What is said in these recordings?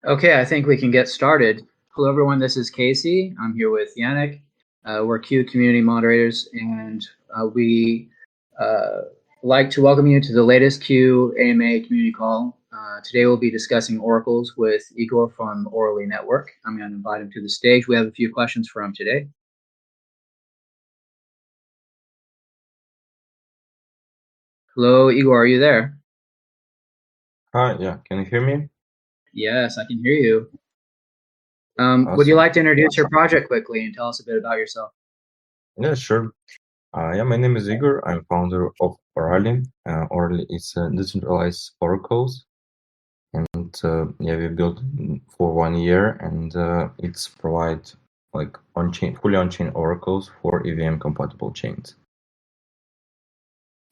Okay, I think we can get started. Hello, everyone. This is Casey. I'm here with Yannick. We're Q community moderators, and we like to welcome you to the latest Q AMA community call. Today, we'll be discussing oracles with Igor from Orally Network. I'm going to invite him to the stage. We have a few questions for him today. Hello, Igor. Are you there? Hi, yeah. Can you hear me? Yes, I can hear you. Would you like to introduce your project quickly and tell us a bit about yourself? Yeah, sure. My name is Igor. I'm founder of Orally. Orally is decentralized oracles, and we built it for 1 year, and it's provide like on-chain, fully on-chain oracles for EVM compatible chains.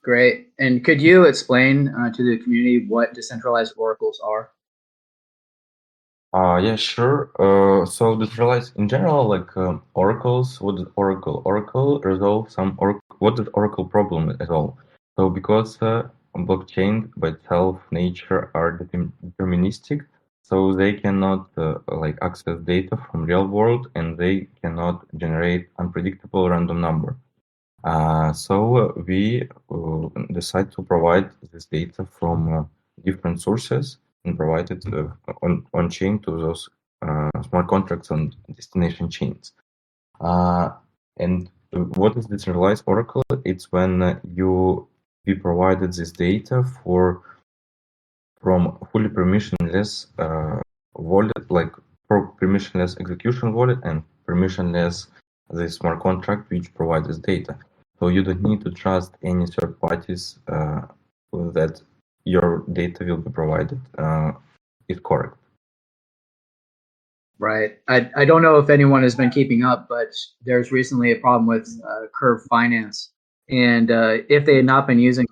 Great. And could you explain to the community what decentralized oracles are? Yeah, sure. So decentralized in general, like oracles, what is Oracle? Oracle resolve some what is Oracle problem at all? So because blockchain by itself nature are deterministic, so they cannot like access data from real world, and they cannot generate unpredictable random number. So we decide to provide this data from different sources and provide it on chain to those smart contracts on destination chains. And what is decentralized oracle? It's when we provided this data from fully permissionless wallet, like permissionless execution wallet and permissionless the smart contract which provides this data. So you don't need to trust any third parties that your data will be provided is correct. Right. I don't know if anyone has been keeping up, but there's recently a problem with Curve Finance. And if they had not been using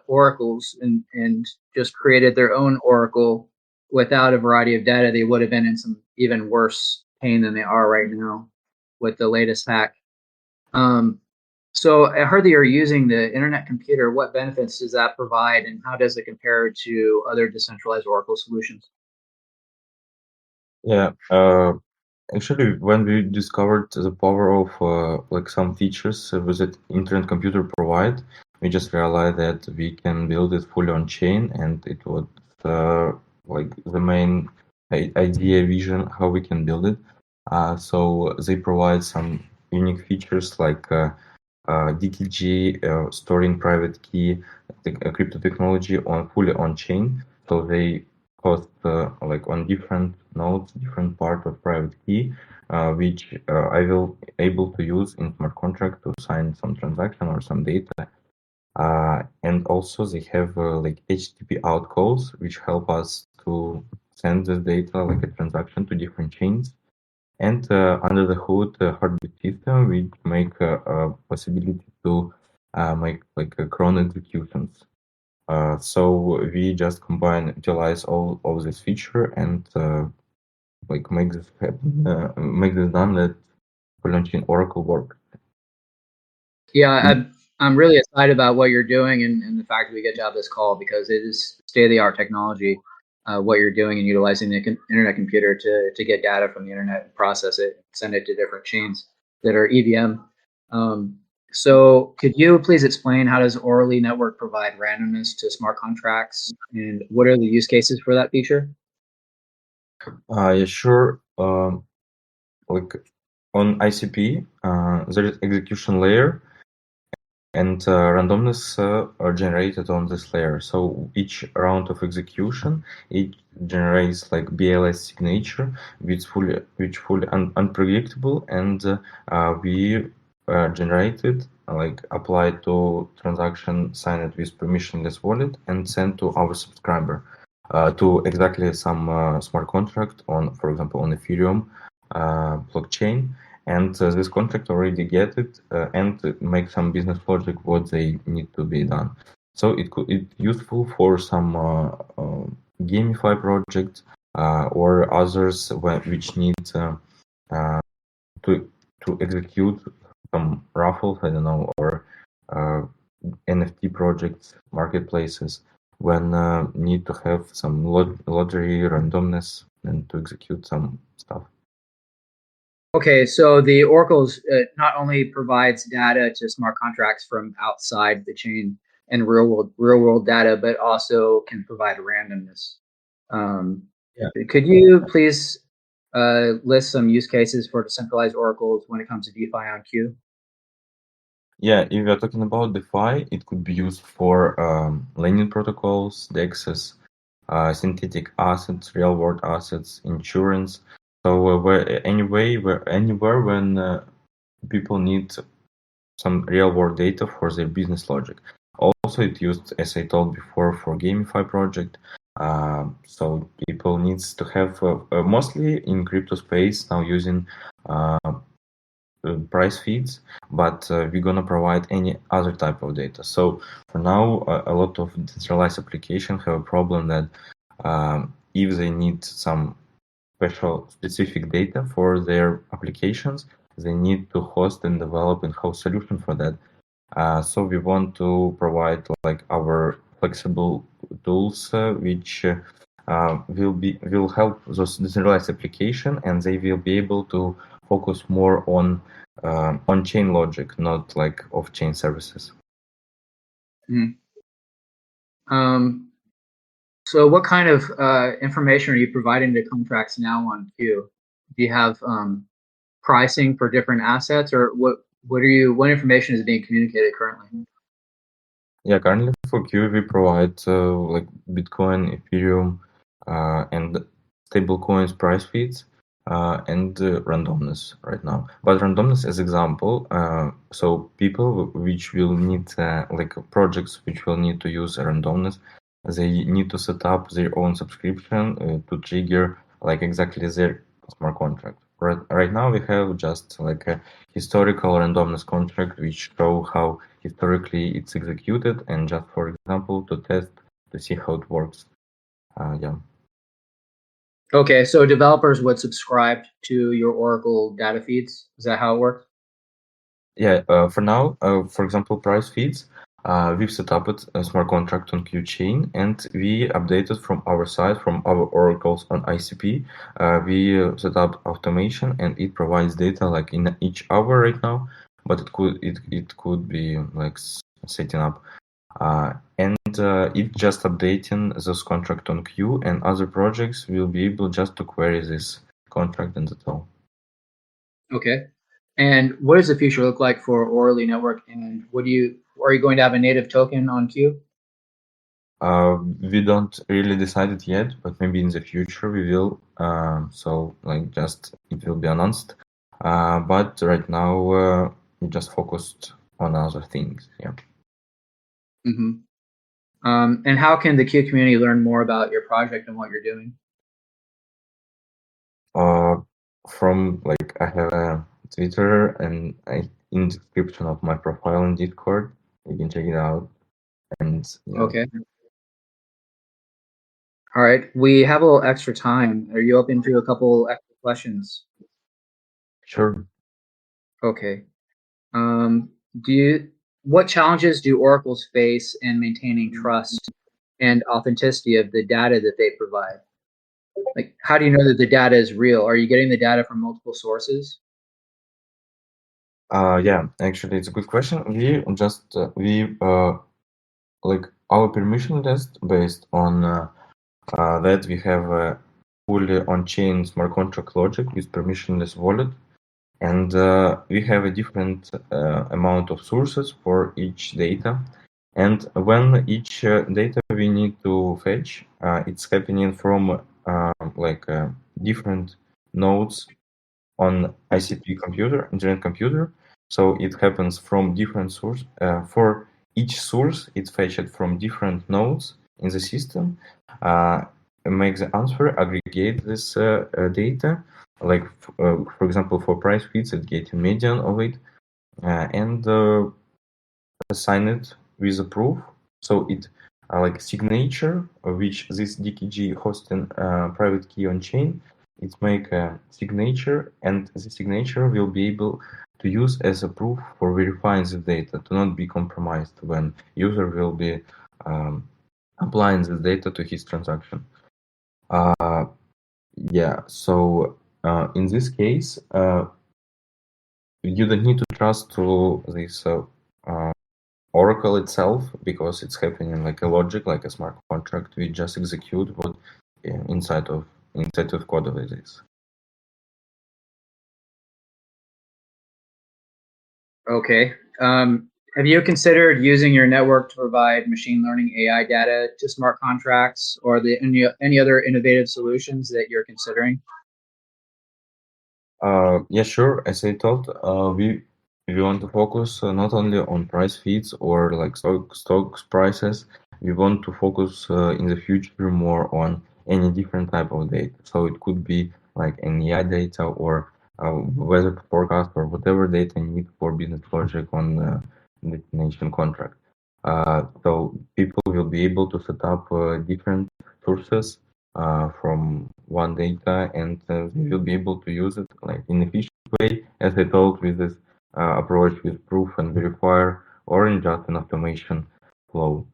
oracles and just created their own oracle without a variety of data, they would have been in some even worse pain than they are right now with the latest hack. So I heard that you're using the internet computer. What benefits does that provide, and how does it compare to other decentralized oracle solutions? Yeah, actually, when we discovered the power of like some features that internet computer provide, we just realized that we can build it fully on chain, and it was like the main idea vision how we can build it. So they provide some unique features like DTG, storing private key, crypto technology on fully on chain. So they host like on different nodes, different part of private key, which I will able to use in smart contract to sign some transaction or some data. And also they have like HTTP out calls, which help us to send this data like a transaction to different chains. And under the hood heartbeat system, we make a possibility to make like cron executions. So we just utilize all of this feature and like make this happen, make this done that launching Oracle work. Yeah, I'm really excited about what you're doing and the fact that we get to have this call because it is state-of-the-art technology, what you're doing and utilizing the internet computer to get data from the internet and process it, send it to different chains that are EVM. So could you please explain how does Orally Network provide randomness to smart contracts and what are the use cases for that feature? Yeah, sure. Like on ICP, there is execution layer, and randomness are generated on this layer. So each round of execution, it generates like BLS signature, which fully unpredictable, and we generated like applied to transaction signed with permissionless wallet and sent to our subscriber to exactly some smart contract on, for example, on Ethereum blockchain. And this contract already get it and make some business logic what they need to be done. So it's useful for some gamify projects or others which need to execute some raffles, I don't know, or NFT projects, marketplaces, when need to have some lottery randomness and to execute some stuff. Okay, so the oracles not only provides data to smart contracts from outside the chain and real world data, but also can provide randomness. Um, Yeah. could you please list some use cases for decentralized oracles when it comes to DeFi on Q? Yeah, if you're talking about DeFi, it could be used for lending protocols, DEXs, synthetic assets, real-world assets, insurance. So anywhere when people need some real-world data for their business logic. Also, it used, as I told before, for gamify project. So people needs to have mostly in crypto space now using price feeds, but we're gonna provide any other type of data. So for now, a lot of decentralized applications have a problem that if they need some specific data for their applications, they need to host and develop in-house solution for that. So we want to provide like our flexible tools, which will help those decentralized application, and they will be able to focus more on chain logic, not like off-chain services. Mm. So what kind of information are you providing to contracts now on Q? Do you have pricing for different assets, or what information is being communicated currently? Yeah, currently for Q we provide like Bitcoin, Ethereum, and stablecoins price feeds and randomness right now. But randomness as example, so people which will need like projects which will need to use randomness, they need to set up their own subscription to trigger like exactly their smart contract. Right now we have just like a historical randomness contract which show how historically it's executed, and just for example to test to see how it works. Yeah. Okay, so developers would subscribe to your Oracle data feeds. Is that how it works? Yeah, for now, for example, price feeds, we've set up a smart contract on QChain, and we updated from our side, from our oracles on ICP. We set up automation, and it provides data like in each hour right now, but it could be like setting up. And it just updating this contract on Q, and other projects will be able just to query this contract and that's all. Okay. And what does the future look like for Orally Network? And are you going to have a native token on Q? We don't really decide it yet, but maybe in the future we will. So like just it will be announced. But right now we just focused on other things. Yeah. Mm-hmm. And how can the Q community learn more about your project and what you're doing? From like I have a Twitter, and in the description of my profile in Discord, you can check it out. And yeah. Okay. All right. We have a little extra time. Are you open to a couple extra questions? Sure. Okay. Um, what challenges do oracles face in maintaining trust and authenticity of the data that they provide? Like, how do you know that the data is real? Are you getting the data from multiple sources? Yeah, actually, it's a good question. We just like our permission test based on that we have a fully on-chain smart contract logic with permissionless wallet, and we have a different amount of sources for each data. And when each data we need to fetch, it's happening from like different nodes on ICP computer, internet computer. So it happens from different source. For each source, it's fetched from different nodes in the system. Make the answer, aggregate this data. Like for example, for price feeds, it get a median of it, and assign it with a proof. So it like signature, which this DKG hosting private key on chain, it make a signature, and the signature will be able to use as a proof for verifying the data to not be compromised when user will be applying this data to his transaction. Yeah, so in this case, you don't need to trust to this Oracle itself because it's happening like a logic, like a smart contract. We just execute what inside of code of it is. Okay. Have you considered using your network to provide machine learning AI data to smart contracts, or any other innovative solutions that you're considering? Yeah, sure. As I told, we want to focus not only on price feeds or like stocks prices. We want to focus in the future more on any different type of data. So it could be like an AI data or weather forecast or whatever data need for business logic on the destination contract. So people will be able to set up different sources from one data, and we will be able to use it like in efficient way, as I told, with this approach with proof and verifier or in just an automation flow.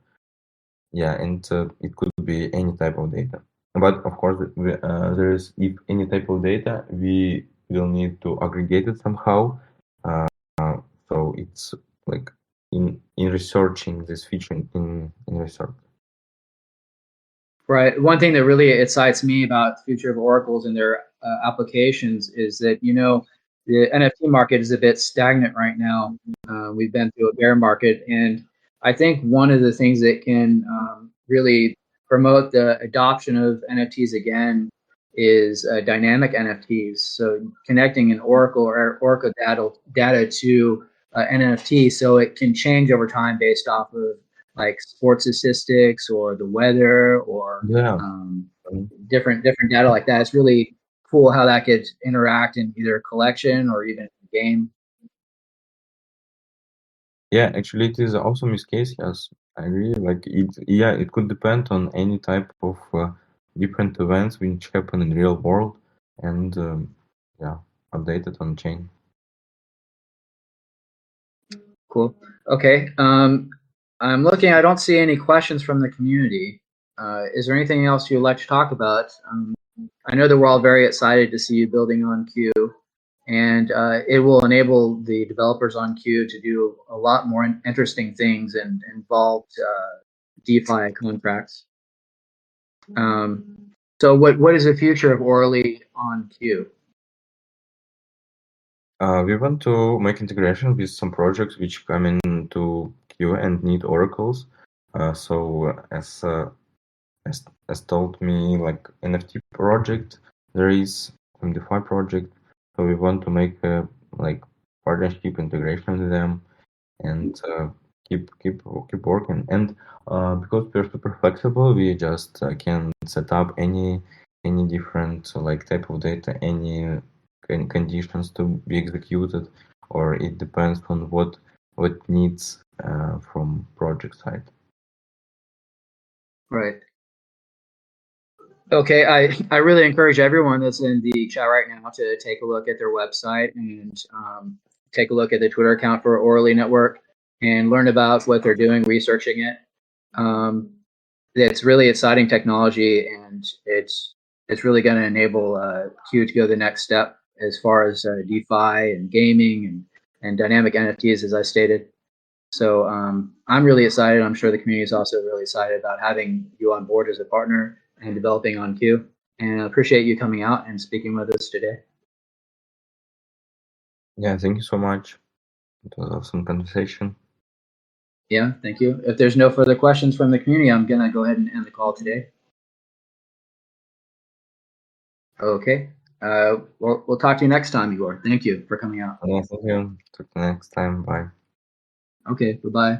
Yeah, and it could be any type of data. But of course, there is if any type of data, we will need to aggregate it somehow. Uh, so it's like in researching this feature in research. Right. One thing that really excites me about the future of oracles and their applications is that, the NFT market is a bit stagnant right now. We've been through a bear market, and I think one of the things that can really promote the adoption of NFTs again is dynamic NFTs. So connecting an oracle or oracle data to an NFT, so it can change over time based off of like sports statistics or the weather or Yeah. um, different data like that. It's really cool how that could interact in either a collection or even a game. Yeah, actually, it is an awesome use case. Yes, I agree. Like it, yeah, it could depend on any type of different events which happen in real world, and yeah, updated on chain. Cool. Okay. I'm looking. I don't see any questions from the community. Is there anything else you'd like to talk about? I know that we're all very excited to see you building on Q, and it will enable the developers on Q to do a lot more interesting things and involved DeFi contracts. So what is the future of Orly on Q? We want to make integration with some projects which come into Q and need oracles. So as told me, like NFT project, there is some DeFi project. So we want to make a like partnership integration with them and keep working. And because we're super flexible, we just can set up any different like type of data, any conditions to be executed, or it depends on what needs from project side. Right. Okay, I really encourage everyone that's in the chat right now to take a look at their website and take a look at the Twitter account for Orly Network and learn about what they're doing, researching it. It's really exciting technology, and it's really going to enable Q to go the next step as far as DeFi and gaming and dynamic NFTs, as I stated. So I'm really excited. I'm sure the community is also really excited about having you on board as a partner and developing on Q. And I appreciate you coming out and speaking with us today. Yeah, thank you so much. It was an awesome conversation. Yeah, thank you. If there's no further questions from the community, I'm going to go ahead and end the call today. Okay. We'll talk to you next time, Igor. Thank you for coming out. Yeah, thank you. Till next time. Bye. Okay, bye-bye.